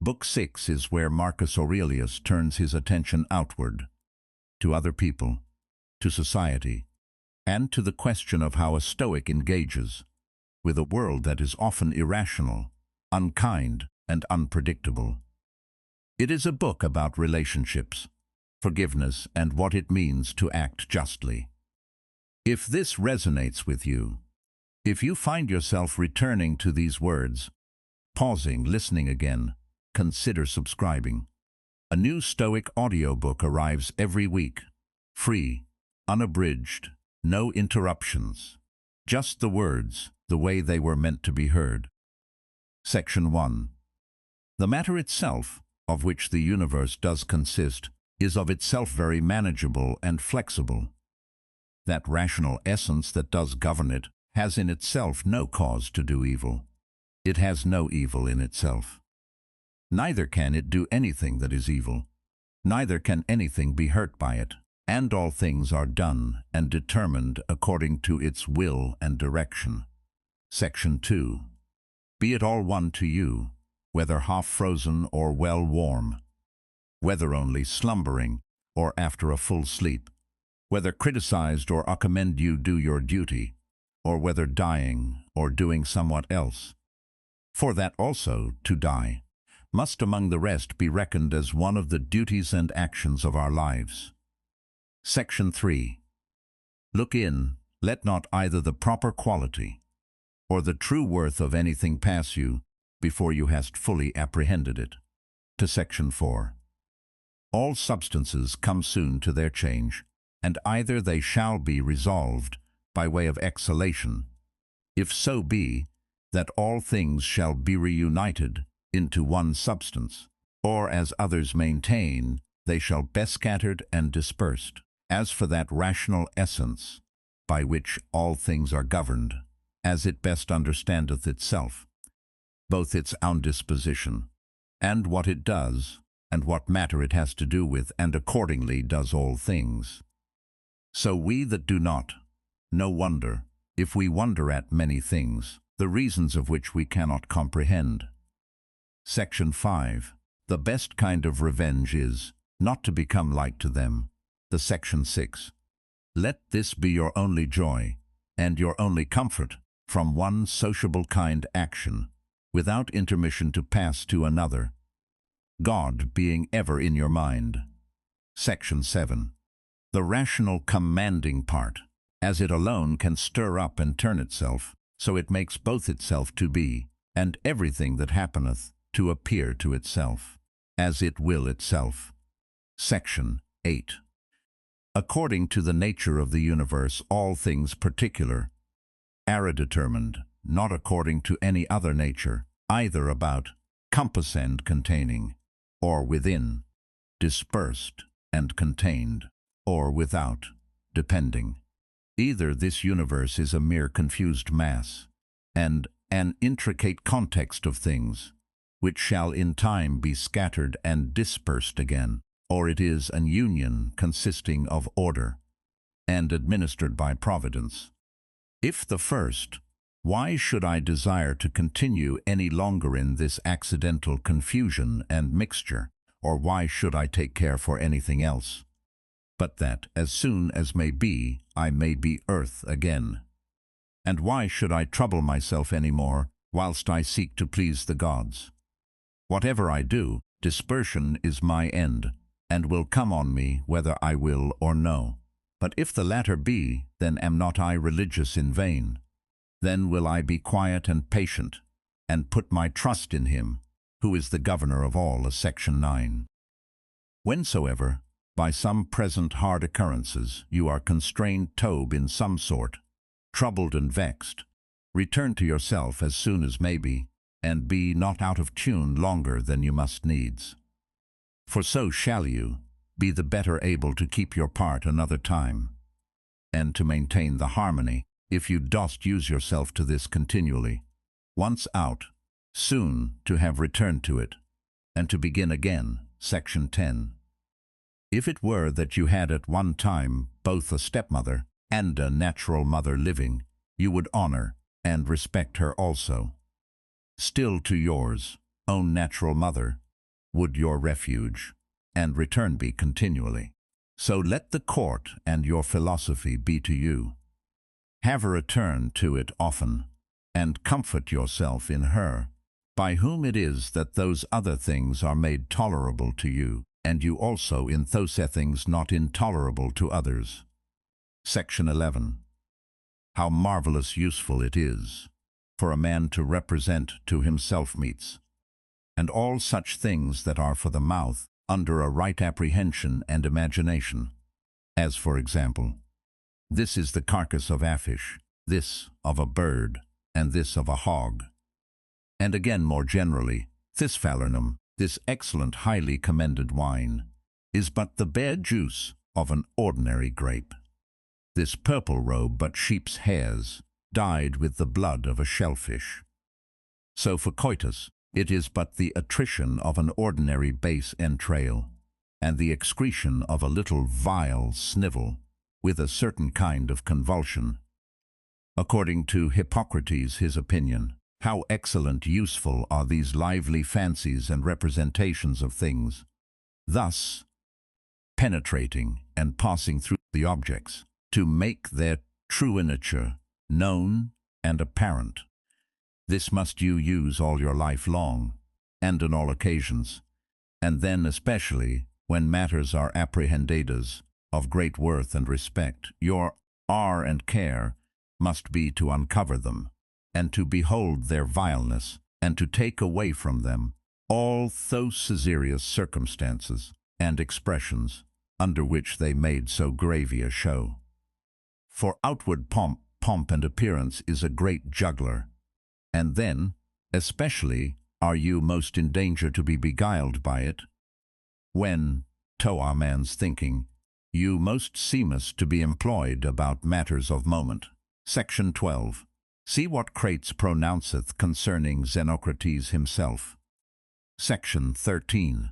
Book 6 is where Marcus Aurelius turns his attention outward, to other people, to society, and to the question of how a Stoic engages with a world that is often irrational, unkind, and unpredictable. It is a book about relationships, forgiveness, and what it means to act justly. If this resonates with you, if you find yourself returning to these words, pausing, listening again, consider subscribing. A new Stoic audiobook arrives every week, free, unabridged, no interruptions, just the words, the way they were meant to be heard. Section 1. The matter itself, of which the universe does consist, is of itself very manageable and flexible. That rational essence that does govern it has in itself no cause to do evil. It has no evil in itself. Neither can it do anything that is evil. Neither can anything be hurt by it. And all things are done and determined according to its will and direction. Section 2. Be it all one to you, whether half-frozen or well-warm, whether only slumbering or after a full sleep, whether criticized or I commend you do your duty, or whether dying or doing somewhat else. For that also, to die, must among the rest be reckoned as one of the duties and actions of our lives. Section 3. Look in, let not either the proper quality or the true worth of anything pass you before you hast fully apprehended it. To Section 4. All substances come soon to their change, and either they shall be resolved by way of exhalation, if so be that all things shall be reunited into one substance, or as others maintain, they shall be scattered and dispersed. As for that rational essence, by which all things are governed, as it best understandeth itself, both its own disposition, and what it does, and what matter it has to do with, and accordingly does all things. So we that do not, no wonder, if we wonder at many things, the reasons of which we cannot comprehend. Section 5. The best kind of revenge is, not to become like to them. The Section 6. Let this be your only joy, and your only comfort, from one sociable kind action, without intermission to pass to another, God being ever in your mind. Section 7. The rational commanding part, as it alone can stir up and turn itself, so it makes both itself to be, and everything that happeneth to appear to itself, as it will itself. Section 8. According to the nature of the universe, all things particular are determined, not according to any other nature, either about, compass and containing, or within, dispersed and contained, or without, depending. Either this universe is a mere confused mass, and an intricate context of things, which shall in time be scattered and dispersed again, or it is an union consisting of order, and administered by providence. If the first, why should I desire to continue any longer in this accidental confusion and mixture, or why should I take care for anything else, but that, as soon as may be, I may be earth again? And why should I trouble myself any more, whilst I seek to please the gods? Whatever I do, dispersion is my end, and will come on me whether I will or no. But if the latter be, then am not I religious in vain. Then will I be quiet and patient, and put my trust in him, who is the governor of all. Section 9. Whensoever, by some present hard occurrences, you are constrained tobe in some sort, troubled and vexed, return to yourself as soon as may be, and be not out of tune longer than you must needs. For so shall you be the better able to keep your part another time, and to maintain the harmony, if you dost use yourself to this continually. Once out, soon to have returned to it, and to begin again. Section 10. If it were that you had at one time both a stepmother and a natural mother living, you would honor and respect her also. Still to yours own natural mother would your refuge, and return be continually. So let the court and your philosophy be to you. Have a return to it often, and comfort yourself in her, by whom it is that those other things are made tolerable to you, and you also in those things not intolerable to others. Section 11. How marvelous useful it is for a man to represent to himself meats, and all such things that are for the mouth, under a right apprehension and imagination, as for example, this is the carcass of a fish, this of a bird, and this of a hog. And again more generally, this falernum, this excellent highly commended wine, is but the bare juice of an ordinary grape. This purple robe but sheep's hairs, dyed with the blood of a shellfish. So for coitus, it is but the attrition of an ordinary base entrail, and the excretion of a little vile snivel, with a certain kind of convulsion. According to Hippocrates his opinion, how excellent useful are these lively fancies and representations of things, thus penetrating and passing through the objects, to make their true nature known and apparent. This must you use all your life long, and on all occasions, and then especially when matters are apprehendadas of great worth and respect. Your R and care must be to uncover them, and to behold their vileness, and to take away from them all those serious circumstances and expressions under which they made so grave a show. For outward pomp and appearance is a great juggler, and then, especially, are you most in danger to be beguiled by it, when, to our man's thinking, you most seemeth to be employed about matters of moment. Section 12. See what Crates pronounceth concerning Xenocrates himself. Section 13.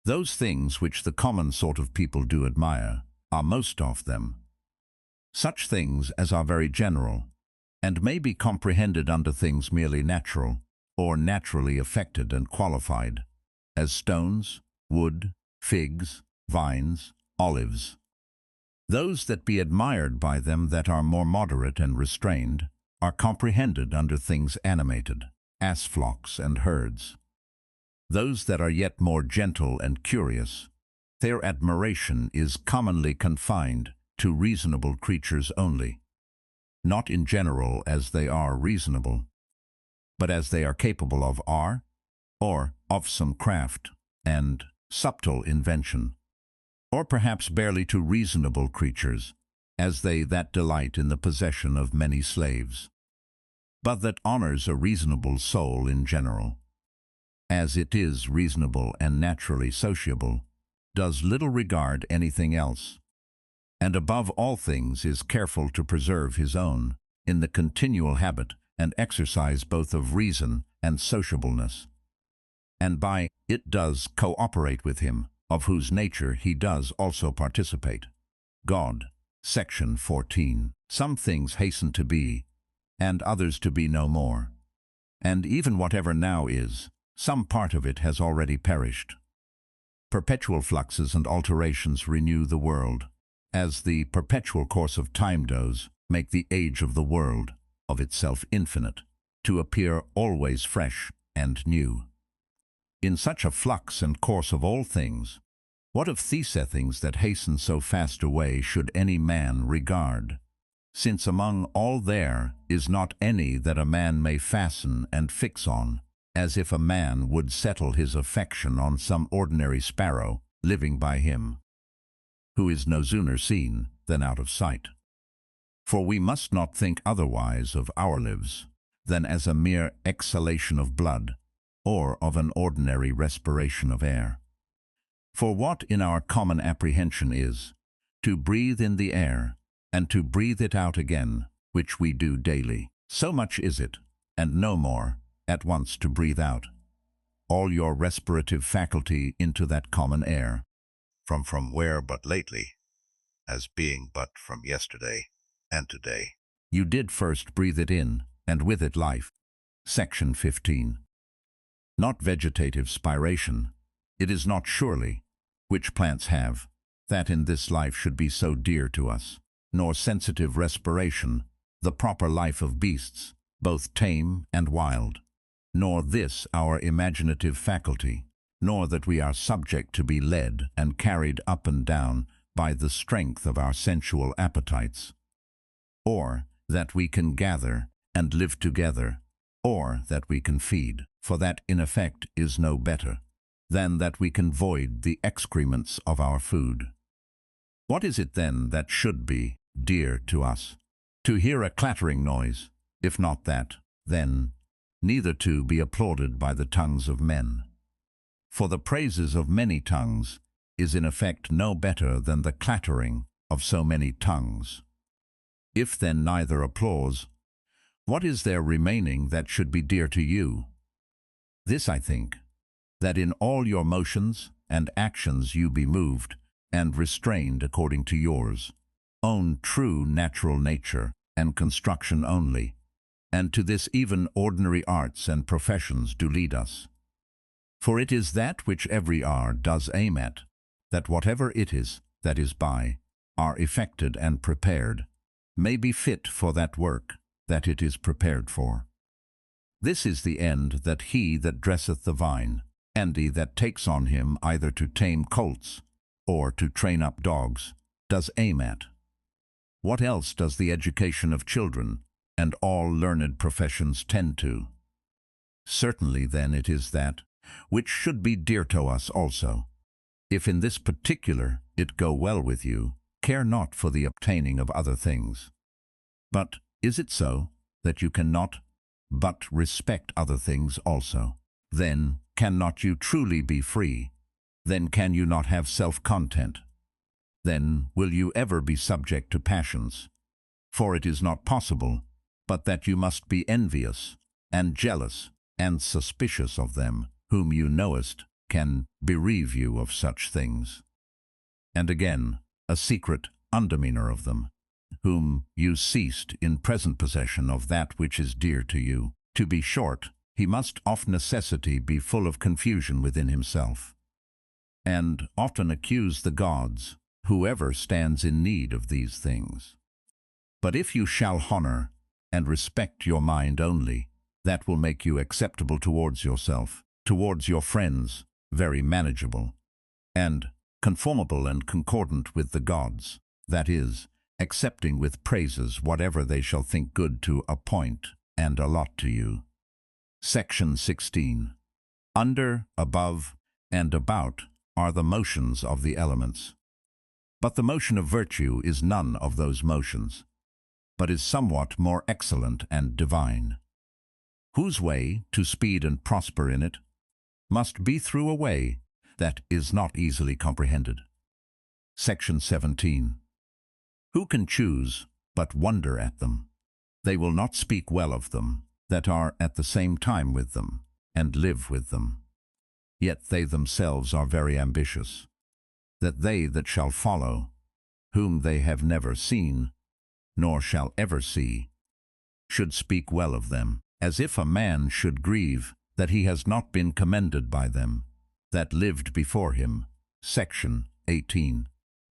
Those things which the common sort of people do admire are most of them such things as are very general, and may be comprehended under things merely natural, or naturally affected and qualified, as stones, wood, figs, vines, olives. Those that be admired by them that are more moderate and restrained, are comprehended under things animated, as flocks and herds. Those that are yet more gentle and curious, their admiration is commonly confined to reasonable creatures only, not in general as they are reasonable, but as they are capable of are, or of some craft and subtle invention, or perhaps barely to reasonable creatures, as they that delight in the possession of many slaves, but that honors a reasonable soul in general, as it is reasonable and naturally sociable, does little regard anything else, and above all things is careful to preserve his own, in the continual habit and exercise both of reason and sociableness, and by it does cooperate with him, of whose nature he does also participate. God. Section 14. Some things hasten to be, and others to be no more. And even whatever now is, some part of it has already perished. Perpetual fluxes and alterations renew the world, as the perpetual course of time does make the age of the world, of itself infinite, to appear always fresh and new. In such a flux and course of all things, what of these things that hasten so fast away should any man regard? Since among all there is not any that a man may fasten and fix on, as if a man would settle his affection on some ordinary sparrow living by him, who is no sooner seen than out of sight. For we must not think otherwise of our lives than as a mere exhalation of blood, or of an ordinary respiration of air. For what in our common apprehension is, to breathe in the air, and to breathe it out again, which we do daily, so much is it, and no more, at once to breathe out all your respirative faculty into that common air, from where but lately, as being but from yesterday and today, you did first breathe it in, and with it life. Section 15. Not vegetative spiration, It is not surely, which plants have, that in this life should be so dear to us, nor sensitive respiration, the proper life of beasts, both tame and wild, nor this our imaginative faculty, nor that we are subject to be led and carried up and down by the strength of our sensual appetites, or that we can gather and live together, or that we can feed, for that in effect is no better than that we can void the excrements of our food. What is it then that should be dear to us? To hear a clattering noise, if not that, then neither to be applauded by the tongues of men. For the praises of many tongues is in effect no better than the clattering of so many tongues. If then neither applause, what is there remaining that should be dear to you? This I think, that in all your motions and actions you be moved and restrained according to yours own true natural nature and construction only, and to this even ordinary arts and professions do lead us. For it is that which every art does aim at, that whatever it is that is by, are effected and prepared, may be fit for that work that it is prepared for. This is the end that he that dresseth the vine, and he that takes on him either to tame colts or to train up dogs, does aim at. What else does the education of children and all learned professions tend to? Certainly then it is that which should be dear to us also. If in this particular it go well with you, care not for the obtaining of other things. But is it so that you cannot but respect other things also? Then cannot you truly be free? Then can you not have self-content? Then will you ever be subject to passions? For it is not possible, but that you must be envious, and jealous, and suspicious of them, whom you knowest can bereave you of such things. And again, a secret undemeanor of them, whom you ceased in present possession of that which is dear to you. To be short, he must of necessity be full of confusion within himself, and often accuse the gods, whoever stands in need of these things. But if you shall honor and respect your mind only, that will make you acceptable towards yourself, towards your friends, very manageable, and conformable and concordant with the gods, that is, accepting with praises whatever they shall think good to appoint and allot to you. Section 16. Under, above, and about are the motions of the elements. But the motion of virtue is none of those motions, but is somewhat more excellent and divine, whose way, to speed and prosper in it, must be through a way that is not easily comprehended. Section 17. Who can choose but wonder at them? They will not speak well of them that are at the same time with them, and live with them. Yet they themselves are very ambitious, that they that shall follow, whom they have never seen, nor shall ever see, should speak well of them, as if a man should grieve that he has not been commended by them, that lived before him. Section 18.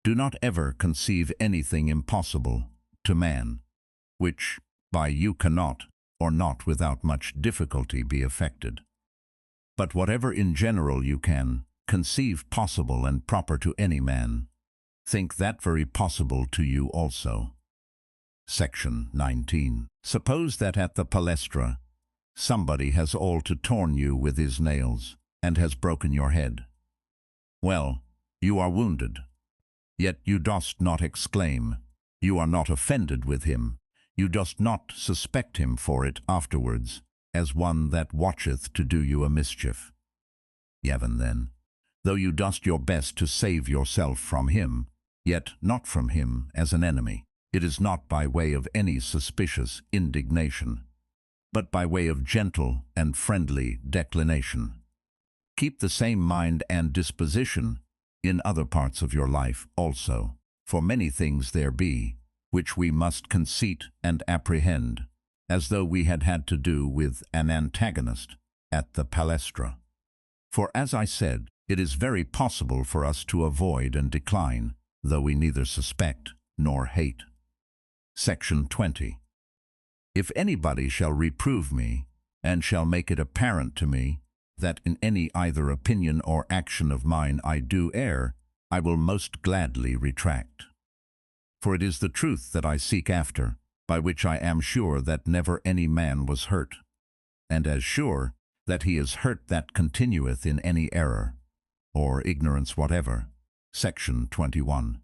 Do not ever conceive anything impossible to man, which by you cannot, or not without much difficulty, be effected. But whatever in general you can conceive possible and proper to any man, think that very possible to you also. Section 19. Suppose that at the palestra somebody has all to torn you with his nails, and has broken your head. Well, you are wounded, yet you dost not exclaim, you are not offended with him, you dost not suspect him for it afterwards, as one that watcheth to do you a mischief. Even then, though you dost your best to save yourself from him, yet not from him as an enemy, it is not by way of any suspicious indignation, but by way of gentle and friendly declination. Keep the same mind and disposition in other parts of your life also, for many things there be, which we must conceit and apprehend, as though we had had to do with an antagonist at the palestra. For as I said, it is very possible for us to avoid and decline, though we neither suspect nor hate. Section 20. If anybody shall reprove me, and shall make it apparent to me, that in any either opinion or action of mine I do err, I will most gladly retract. For it is the truth that I seek after, by which I am sure that never any man was hurt, and as sure that he is hurt that continueth in any error, or ignorance whatever. Section 21.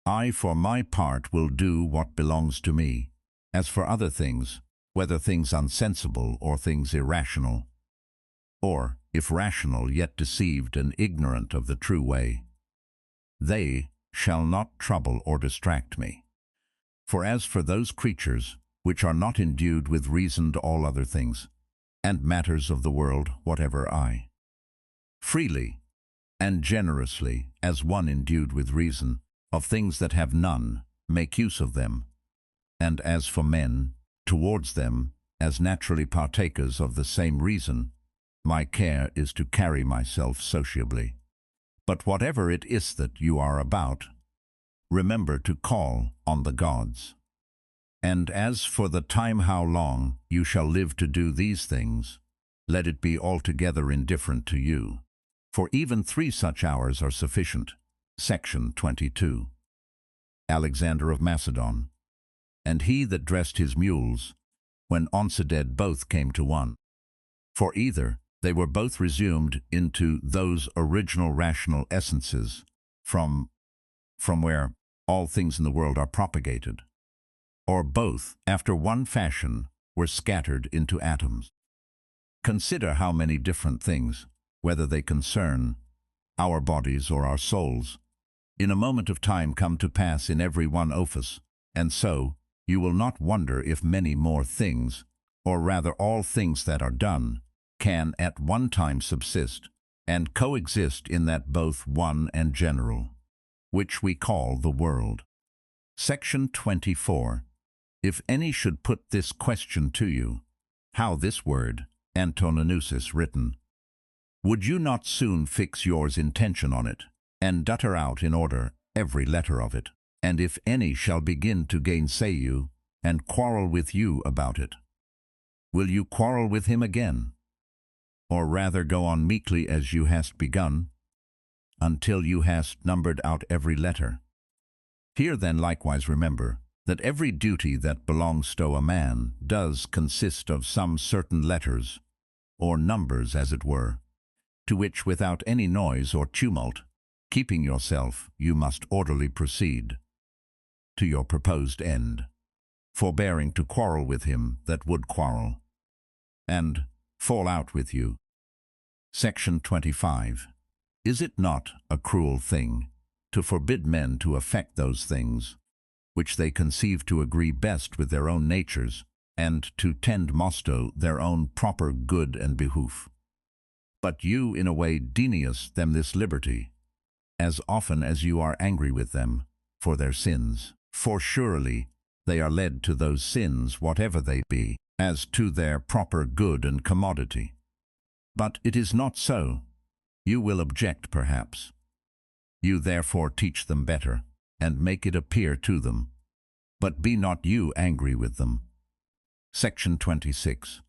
I for my part will do what belongs to me. As for other things, whether things unsensible or things irrational, or, if rational, yet deceived and ignorant of the true way, they shall not trouble or distract me. For as for those creatures which are not endued with reason to all other things, and matters of the world, whatever I freely and generously, as one endued with reason, of things that have none, make use of them. And as for men, towards them, as naturally partakers of the same reason, my care is to carry myself sociably. But whatever it is that you are about, remember to call on the gods. And as for the time how long you shall live to do these things, let it be altogether indifferent to you. For even 3 such hours are sufficient. Section 22. Alexander of Macedon. And he that dressed his mules, when onseded both came to one. For either they were both resumed into those original rational essences from where all things in the world are propagated, or both, after one fashion, were scattered into atoms. Consider how many different things, whether they concern our bodies or our souls, in a moment of time come to pass in every one office, and so you will not wonder if many more things, or rather all things that are done, can at one time subsist, and coexist in that both one and general, which we call the world. Section 24. If any should put this question to you, how this word, Antoninus, is written, would you not soon fix yours intention on it, and dutter out in order every letter of it? And if any shall begin to gainsay you, and quarrel with you about it, will you quarrel with him again? Or rather go on meekly as you hast begun, until you hast numbered out every letter? Here then likewise remember, that every duty that belongs to a man does consist of some certain letters, or numbers as it were, to which without any noise or tumult, keeping yourself, you must orderly proceed to your proposed end, forbearing to quarrel with him that would quarrel, and fall out with you. Section 25. Is it not a cruel thing to forbid men to affect those things which they conceive to agree best with their own natures, and to tend most to their own proper good and behoof? But you in a way denies them this liberty, as often as you are angry with them for their sins. For surely they are led to those sins, whatever they be, as to their proper good and commodity. But it is not so. You will object, perhaps. You therefore teach them better, and make it appear to them. But be not you angry with them. Section 26.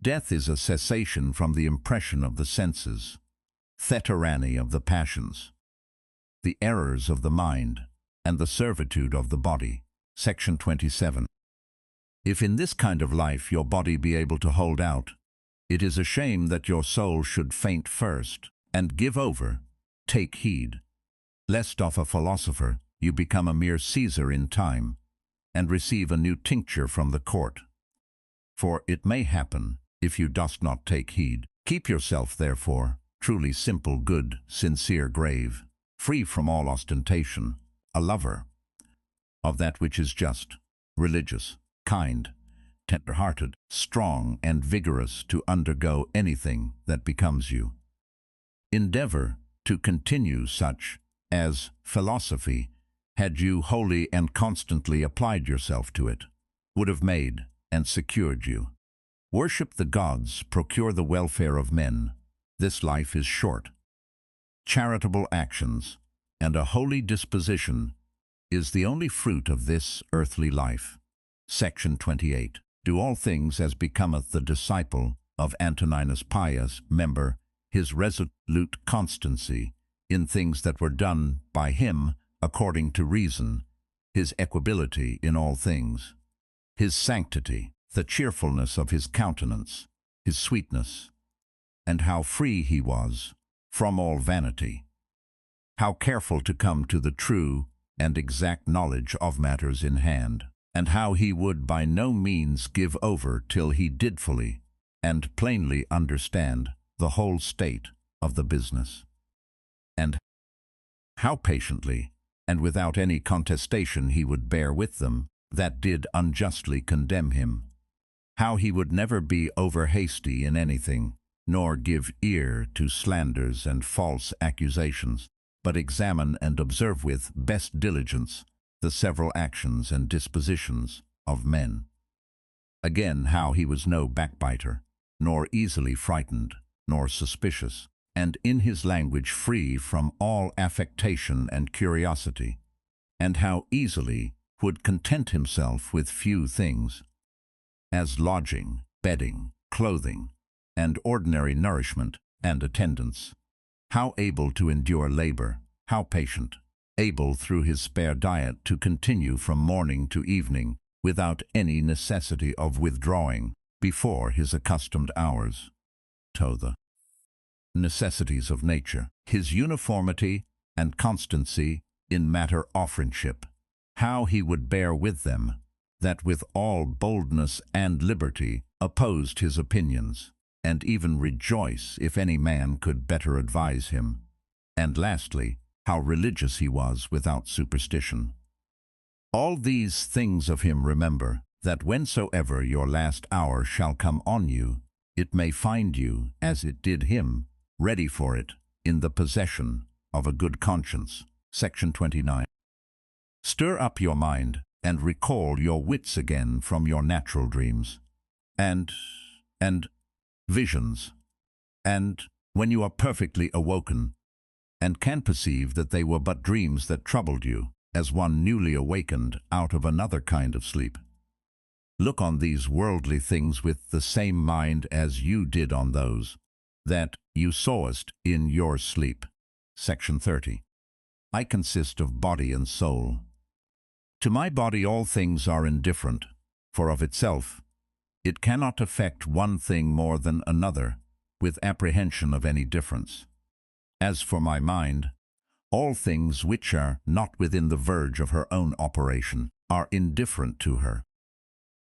Death is a cessation from the impression of the senses, theterany of the passions, the errors of the mind, and the servitude of the body. Section 27. If in this kind of life your body be able to hold out, it is a shame that your soul should faint first, and give over. Take heed, lest of a philosopher you become a mere Caesar in time, and receive a new tincture from the court. For it may happen, if you dost not take heed. Keep yourself, therefore, truly simple, good, sincere, grave, free from all ostentation, a lover of that which is just, religious, kind, tender-hearted, strong and vigorous to undergo anything that becomes you. Endeavor to continue such, as philosophy, had you wholly and constantly applied yourself to it, would have made and secured you. Worship the gods, procure the welfare of men. This life is short, charitable actions, and a holy disposition is the only fruit of this earthly life. Section 28. Do all things as becometh the disciple of Antoninus Pius, member, his resolute constancy in things that were done by him according to reason, his equability in all things, his sanctity, the cheerfulness of his countenance, his sweetness, and how free he was from all vanity, how careful to come to the true and exact knowledge of matters in hand, and how he would by no means give over till he did fully and plainly understand the whole state of the business, and how patiently and without any contestation he would bear with them that did unjustly condemn him, how he would never be over hasty in anything, nor give ear to slanders and false accusations, but examine and observe with best diligence the several actions and dispositions of men. Again, how he was no backbiter, nor easily frightened, nor suspicious, and in his language free from all affectation and curiosity, and how easily would content himself with few things, as lodging, bedding, clothing, and ordinary nourishment and attendance, how able to endure labor, how patient, able through his spare diet to continue from morning to evening without any necessity of withdrawing before his accustomed hours, to the necessities of nature, his uniformity and constancy in matter of friendship, how he would bear with them, that with all boldness and liberty opposed his opinions, and even rejoice if any man could better advise him, and lastly, how religious he was without superstition. All these things of him remember, that whensoever your last hour shall come on you, it may find you, as it did him, ready for it, in the possession of a good conscience. Section 29. Stir up your mind, and recall your wits again from your natural dreams, and visions, and when you are perfectly awoken, and can perceive that they were but dreams that troubled you, as one newly awakened out of another kind of sleep. Look on these worldly things with the same mind as you did on those that you sawest in your sleep. Section 30. I consist of body and soul. To my body all things are indifferent, for of itself it cannot affect one thing more than another, with apprehension of any difference. As for my mind, all things which are not within the verge of her own operation are indifferent to her.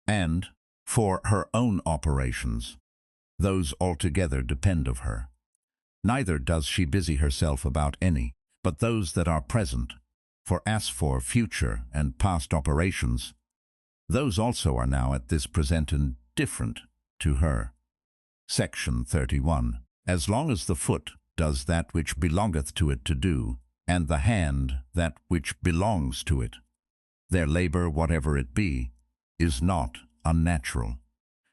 And, for her own operations, those altogether depend of her. Neither does she busy herself about any, but those that are present, for as for future and past operations, those also are now at this present indifferent to her. Section 31. As long as the foot does that which belongeth to it to do, and the hand that which belongs to it, their labor, whatever it be, is not unnatural.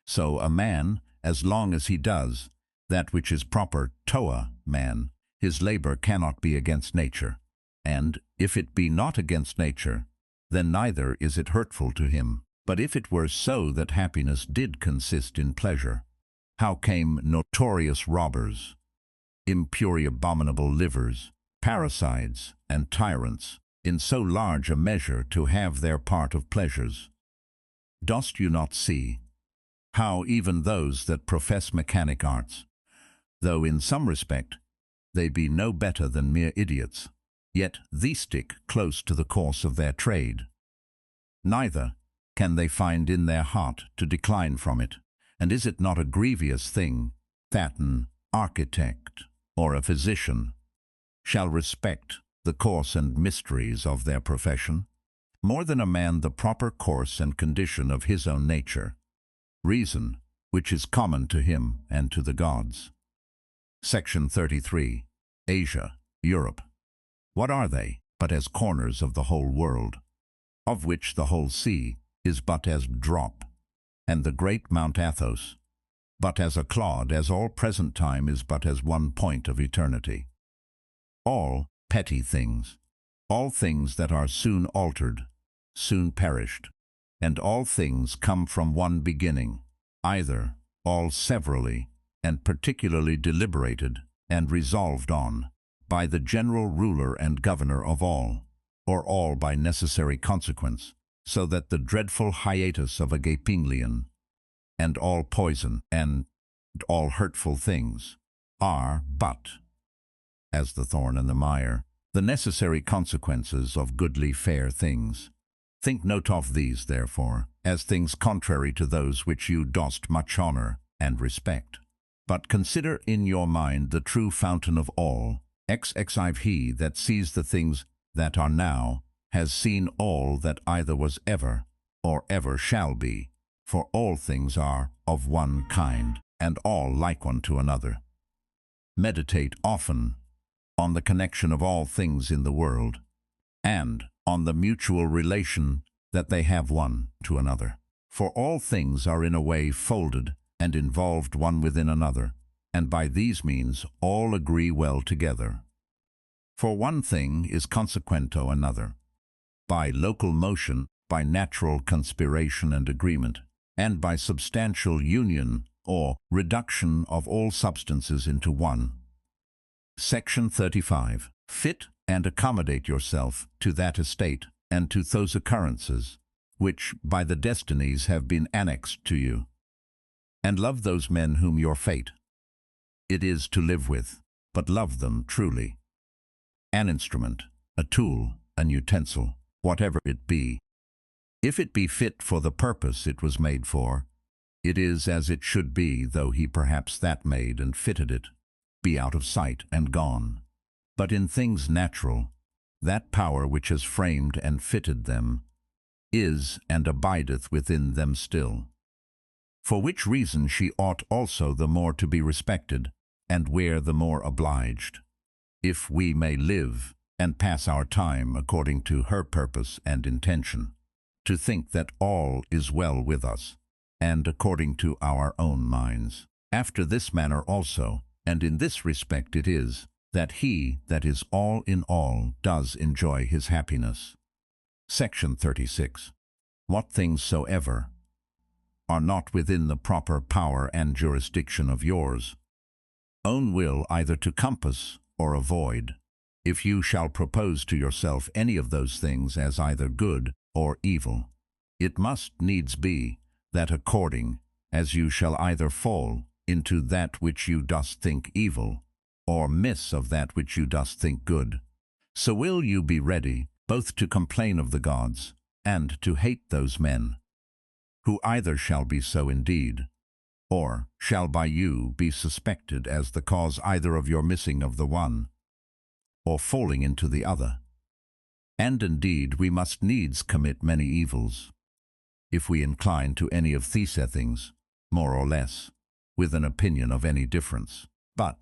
So a man, as long as he does that which is proper to a man, his labor cannot be against nature, and if it be not against nature, then neither is it hurtful to him. But if it were so that happiness did consist in pleasure, how came notorious robbers, impure abominable livers, parricides, and tyrants, in so large a measure to have their part of pleasures? Dost you not see how even those that profess mechanic arts, though in some respect they be no better than mere idiots, yet they stick close to the course of their trade? Neither can they find in their heart to decline from it. And is it not a grievous thing that an architect or a physician shall respect the course and mysteries of their profession, more than a man the proper course and condition of his own nature, reason, which is common to him and to the gods? Section 33. Asia, Europe. What are they but as corners of the whole world, of which the whole sea is but as drop, and the great Mount Athos but as a clod, as all present time is but as one point of eternity? all petty things, all things that are soon altered, soon perished, and all things come from one beginning, either all severally and particularly deliberated and resolved on by the general ruler and governor of all, or all by necessary consequence, so that the dreadful hiatus of a gaping lion, and all poison, and all hurtful things, are but, as the thorn and the mire, the necessary consequences of goodly fair things. Think not of these, therefore, as things contrary to those which you dost much honour and respect. But consider in your mind the true fountain of all. XXIV He that sees the things that are now has seen all that either was ever or ever shall be, for all things are of one kind, and all like one to another. Meditate often on the connection of all things in the world, and on the mutual relation that they have one to another. For all things are in a way folded and involved one within another, and by these means all agree well together. For one thing is consequent to another, by local motion, by natural conspiration and agreement, and by substantial union or reduction of all substances into one. Section 35. Fit and accommodate yourself to that estate and to those occurrences which by the destinies have been annexed to you, and love those men whom your fate it is to live with, but love them truly. An instrument, a tool, an utensil, whatever it be, if it be fit for the purpose it was made for, it is as it should be, though he perhaps that made and fitted it be out of sight and gone. But in things natural, that power which has framed and fitted them is and abideth within them still. For which reason she ought also the more to be respected, and where the more obliged, if we may live and pass our time according to her purpose and intention, to think that all is well with us, and according to our own minds. After this manner also, and in this respect it is, that he that is all in all does enjoy his happiness. Section 36. What things soever are not within the proper power and jurisdiction of yours own will either to compass or avoid, if you shall propose to yourself any of those things as either good or evil, it must needs be that according as you shall either fall into that which you dost think evil, or miss of that which you dost think good, so will you be ready both to complain of the gods and to hate those men, who either shall be so indeed, or shall by you be suspected as the cause either of your missing of the one, or falling into the other. And indeed we must needs commit many evils, if we incline to any of these things, more or less, with an opinion of any difference. But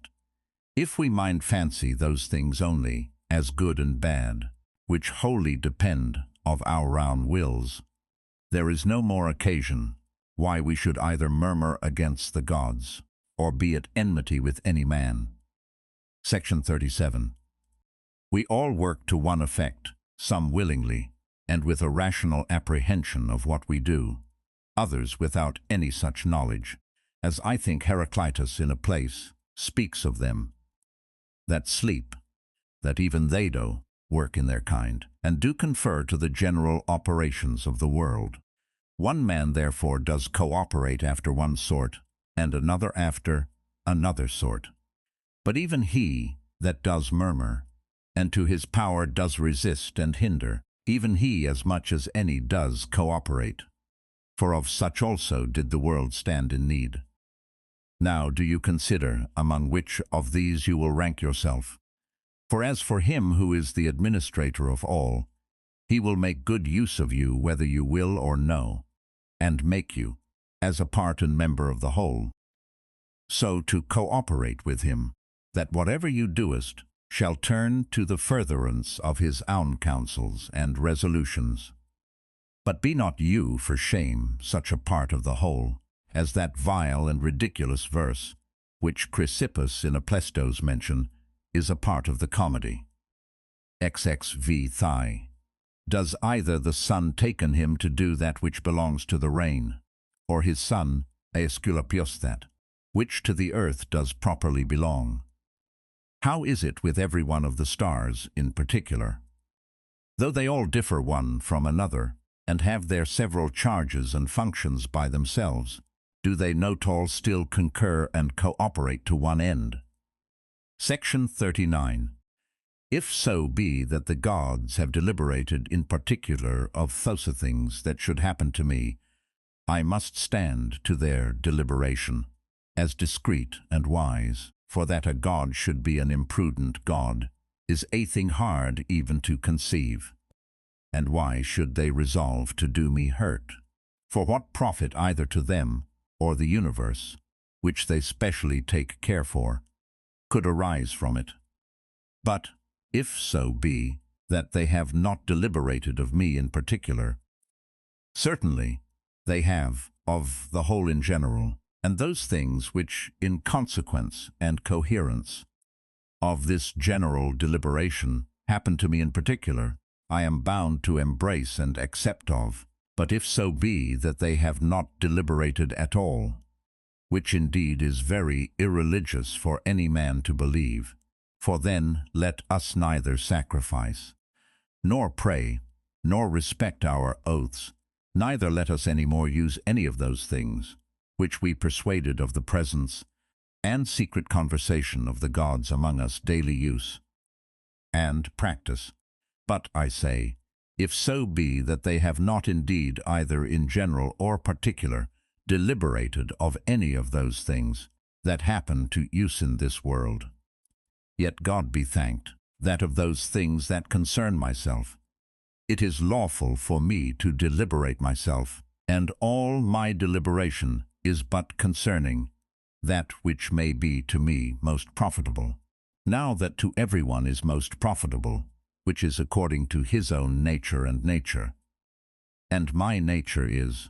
if we mind fancy those things only as good and bad, which wholly depend of our own wills, there is no more occasion why we should either murmur against the gods, or be at enmity with any man. Section 37. We all work to one effect, some willingly, and with a rational apprehension of what we do, others without any such knowledge, as I think Heraclitus in a place speaks of them, that sleep, that even they do work in their kind, and do confer to the general operations of the world. One man therefore does cooperate after one sort, and another after another sort. But even he that does murmur, and to his power does resist and hinder, even he as much as any does cooperate. For of such also did the world stand in need. Now do you consider among which of these you will rank yourself? For as for him who is the administrator of all, he will make good use of you whether you will or no, and make you, as a part and member of the whole, so to cooperate with him, that whatever you doest shall turn to the furtherance of his own counsels and resolutions. But be not you for shame such a part of the whole, as that vile and ridiculous verse, which Chrysippus in Aplestos mention, is a part of the comedy. XXV Thigh. Does either the sun taken him to do that which belongs to the rain, or his son, Aesculapius that, which to the earth does properly belong? How is it with every one of the stars in particular? Though they all differ one from another, and have their several charges and functions by themselves, do they not all still concur and cooperate to one end? Section 39. If so be that the gods have deliberated in particular of those things that should happen to me, I must stand to their deliberation, as discreet and wise, for that a god should be an imprudent god is a thing hard even to conceive. And why should they resolve to do me hurt? For what profit either to them or the universe, which they specially take care for, could arise from it? But if so be that they have not deliberated of me in particular, certainly they have of the whole in general, and those things which, in consequence and coherence of this general deliberation, happen to me in particular, I am bound to embrace and accept of. But if so be that they have not deliberated at all, which indeed is very irreligious for any man to believe, for then let us neither sacrifice, nor pray, nor respect our oaths, neither let us any more use any of those things, which we persuaded of the presence and secret conversation of the gods among us daily use and practice. But, I say, if so be that they have not indeed either in general or particular deliberated of any of those things that happen to use in this world, yet God be thanked, that of those things that concern myself, it is lawful for me to deliberate myself, and all my deliberation is but concerning that which may be to me most profitable. Now that to everyone is most profitable, which is according to his own nature and nature, and my nature is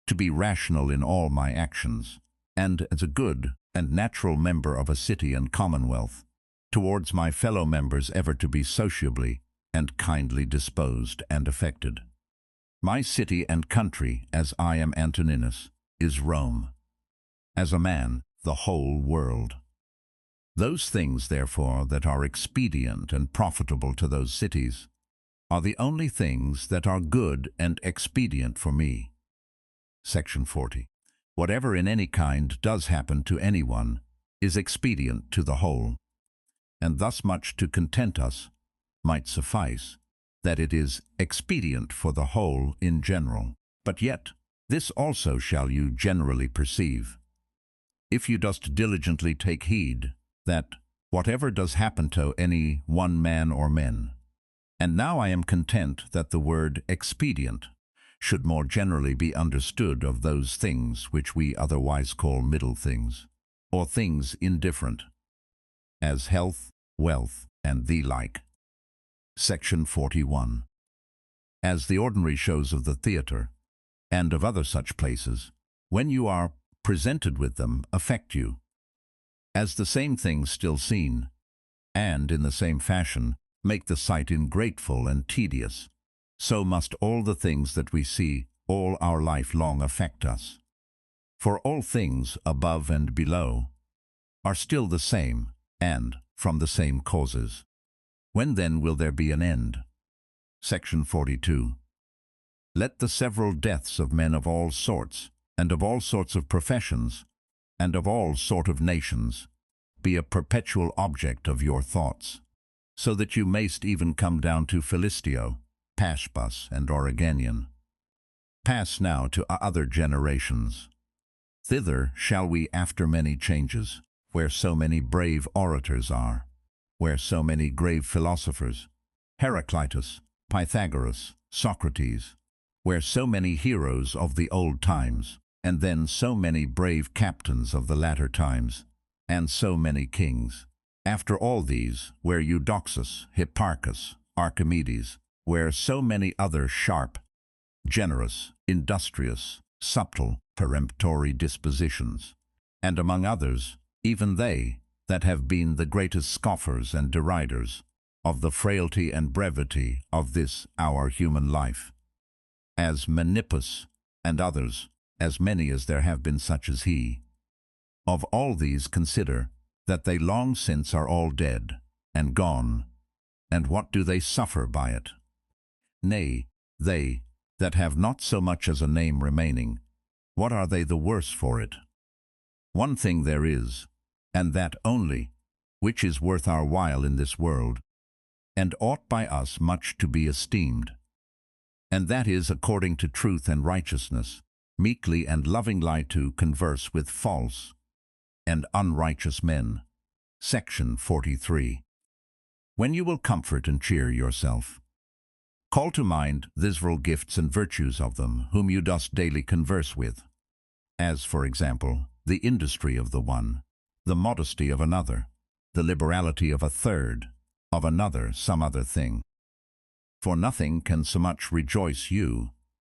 to be rational in all my actions, and as a good and natural member of a city and commonwealth, towards my fellow members ever to be sociably and kindly disposed and affected. My city and country, as I am Antoninus, is Rome. As a man, the whole world. Those things, therefore, that are expedient and profitable to those cities are the only things that are good and expedient for me. Section 40. Whatever in any kind does happen to anyone is expedient to the whole, and thus much to content us might suffice, that it is expedient for the whole in general. But yet, this also shall you generally perceive, if you dost diligently take heed, that whatever does happen to any one man or men, and now I am content that the word expedient should more generally be understood of those things which we otherwise call middle things, or things indifferent, as health, wealth, and the like. Section 41. As the ordinary shows of the theatre, and of other such places, when you are presented with them, affect you, as the same things still seen, and in the same fashion make the sight ingrateful and tedious, so must all the things that we see all our life long affect us. For all things above and below are still the same, and from the same causes. When then will there be an end? Section 42. Let the several deaths of men of all sorts, and of all sorts of professions, and of all sort of nations, be a perpetual object of your thoughts, so that you mayst even come down to Philistio, Pashbus, and Origanian. Pass now to other generations. Thither shall we after many changes, where so many brave orators are, where so many grave philosophers, Heraclitus, Pythagoras, Socrates, where so many heroes of the old times, and then so many brave captains of the latter times, and so many kings. After all these, where Eudoxus, Hipparchus, Archimedes, where so many other sharp, generous, industrious, subtle, peremptory dispositions, and among others, even they, that have been the greatest scoffers and deriders of the frailty and brevity of this our human life, as Menippus and others, as many as there have been such as he. Of all these consider that they long since are all dead and gone, and what do they suffer by it? Nay, they that have not so much as a name remaining, what are they the worse for it? One thing there is, and that only, which is worth our while in this world, and ought by us much to be esteemed, and that is according to truth and righteousness, meekly and lovingly to converse with false and unrighteous men. Section 43. When you will comfort and cheer yourself, call to mind the several gifts and virtues of them whom you dost daily converse with, as, for example, the industry of the one, the modesty of another, the liberality of a third, of another some other thing. For nothing can so much rejoice you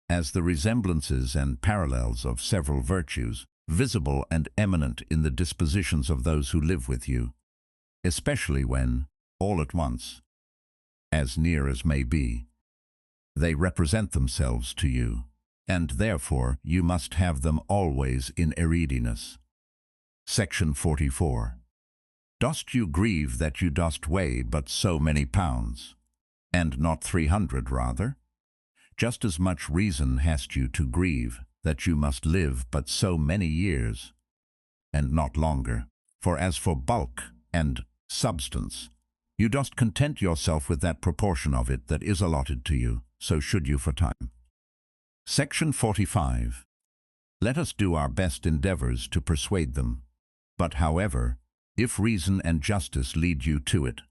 as the resemblances and parallels of several virtues, visible and eminent in the dispositions of those who live with you, especially when, all at once, as near as may be, they represent themselves to you, and therefore you must have them always in readiness. Section 44. Dost you grieve that you dost weigh but so many pounds, and not 300 rather? Just as much reason hast you to grieve that you must live but so many years, and not longer. For as for bulk and substance, you dost content yourself with that proportion of it that is allotted to you, so should you for time. Section 45. Let us do our best endeavors to persuade them. But however, if reason and justice lead you to it,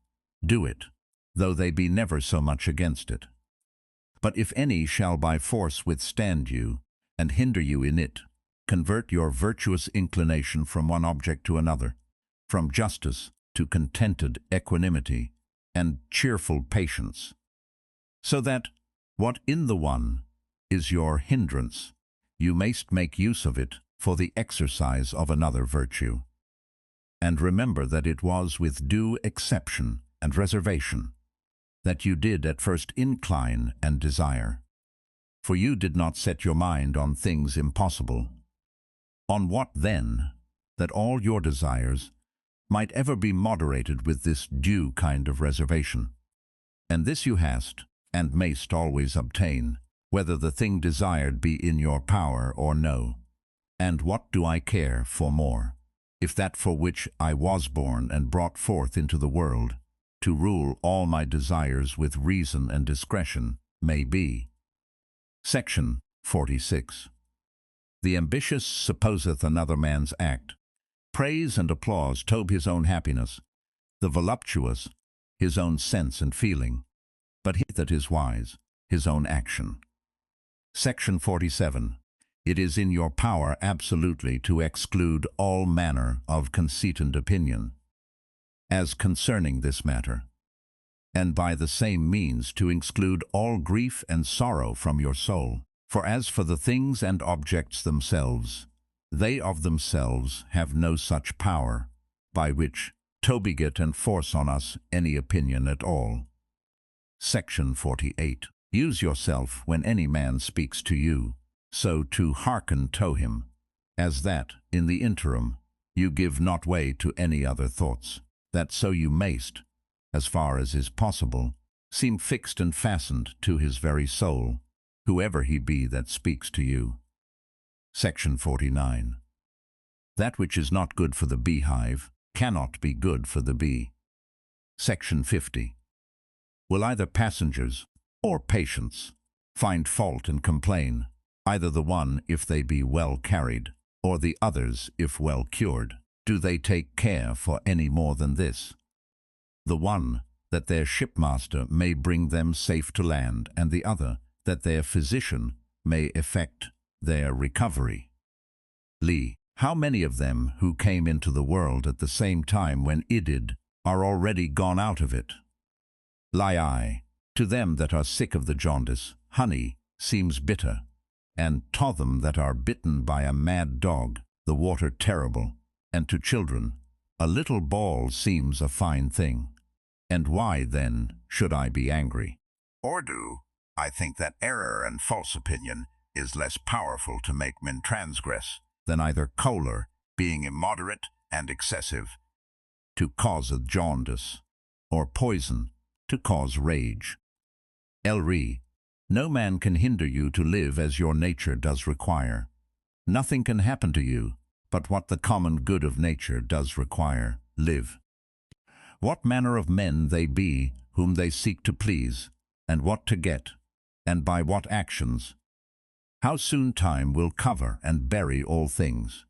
do it, though they be never so much against it. But if any shall by force withstand you, and hinder you in it, convert your virtuous inclination from one object to another, from justice to contented equanimity and cheerful patience, so that what in the one is your hindrance, you mayst make use of it for the exercise of another virtue. And remember that it was with due exception and reservation that you did at first incline and desire. For you did not set your mind on things impossible. On what, then, that all your desires might ever be moderated with this due kind of reservation? And this you hast, and mayst always obtain, whether the thing desired be in your power or no. And what do I care for more, if that for which I was born and brought forth into the world, to rule all my desires with reason and discretion, may be? Section 46. The ambitious supposeth another man's act. Praise and applause tobe his own happiness, the voluptuous his own sense and feeling, but he that is wise his own action. Section 47. It is in your power absolutely to exclude all manner of conceit and opinion, as concerning this matter, and by the same means to exclude all grief and sorrow from your soul. For as for the things and objects themselves, they of themselves have no such power, by which to beget and force on us any opinion at all. Section 48. Use yourself when any man speaks to you, so to hearken to him, as that, in the interim, you give not way to any other thoughts, that so you mayst, as far as is possible, seem fixed and fastened to his very soul, whoever he be that speaks to you. Section 49. That which is not good for the beehive cannot be good for the bee. Section 50. Will either passengers or patients find fault and complain, either the one if they be well carried, or the others if well cured? Do they take care for any more than this? The one, that their shipmaster may bring them safe to land, and the other, that their physician may effect their recovery. Lee. How many of them who came into the world at the same time when it did are already gone out of it? Lie. To them that are sick of the jaundice, honey seems bitter, and to them that are bitten by a mad dog, the water terrible, and to children, A little ball seems a fine thing. And why, then, should I be angry? Or do I think that error and false opinion is less powerful to make men transgress than either choler, being immoderate and excessive, to cause a jaundice, or poison, to cause rage? Elri, no man can hinder you to live as your nature does require. Nothing can happen to you but what the common good of nature does require. Live. What manner of men they be whom they seek to please, and what to get, and by what actions. How soon time will cover and bury all things,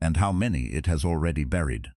and how many it has already buried.